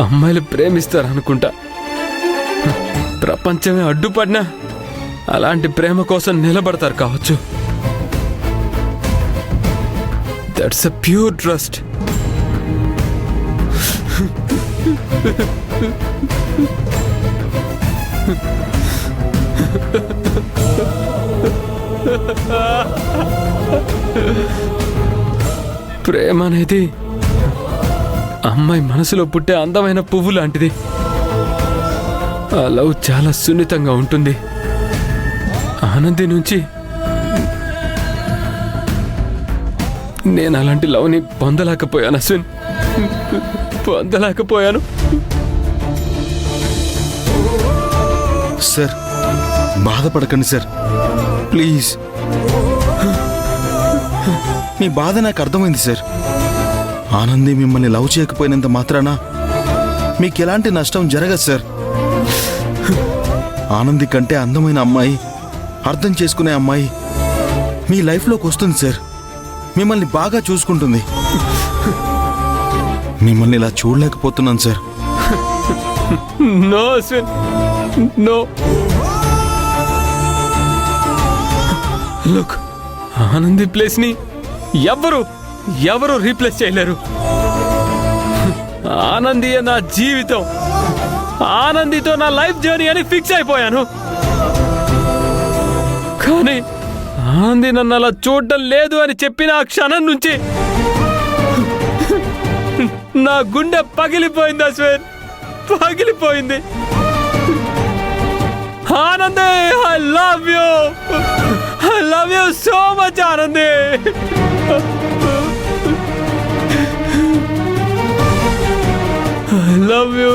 అమ్మాయిలు ప్రేమిస్తారనుకుంటా. ప్రపంచమే అడ్డుపడినా అలాంటి ప్రేమ కోసం నిలబడతారు కావచ్చు. That's a pure trust. ప్రేమ అనేది అమ్మాయి మనసులో పుట్టే అందమైన పువ్వు లాంటిది. ఆ లవ్ చాలా సున్నితంగా ఉంటుంది. ఆనంది నుంచి నేను అలాంటి లవ్ని పొందలేకపోయాను అశ్విన్, పొందలేకపోయాను. సార్ బాధపడకండి సార్, ప్లీజ్. మీ బాధ నాకు అర్థమైంది సార్. ఆనంది మిమ్మల్ని లవ్ చేయకపోయినంత మాత్రాన మీకు ఎలాంటి నష్టం జరగదు సార్. ఆనంది కంటే అందమైన అమ్మాయి, అర్థం చేసుకునే అమ్మాయి మీ లైఫ్లోకి వస్తుంది సార్. మిమ్మల్ని బాగా చూసుకుంటుంది. మిమ్మల్ని ఇలా చూడలేకపోతున్నాను sir. No Ashwin, no. Look, Anandi place ని ఎవరు రీప్లేస్ చేయలేరు. ఆనందియే నా జీవితం, ఆనందితో నా లైఫ్ జర్నీ అని ఫిక్స్ అయిపోయాను. కానీ ఆనంది నన్ను అలా చూడటం లేదు అని చెప్పిన ఆ క్షణం నుంచి నా గుండె పగిలిపోయింది అశ్విన్, పగిలిపోయింది. Anandi, I love you so much Anandi. I love you.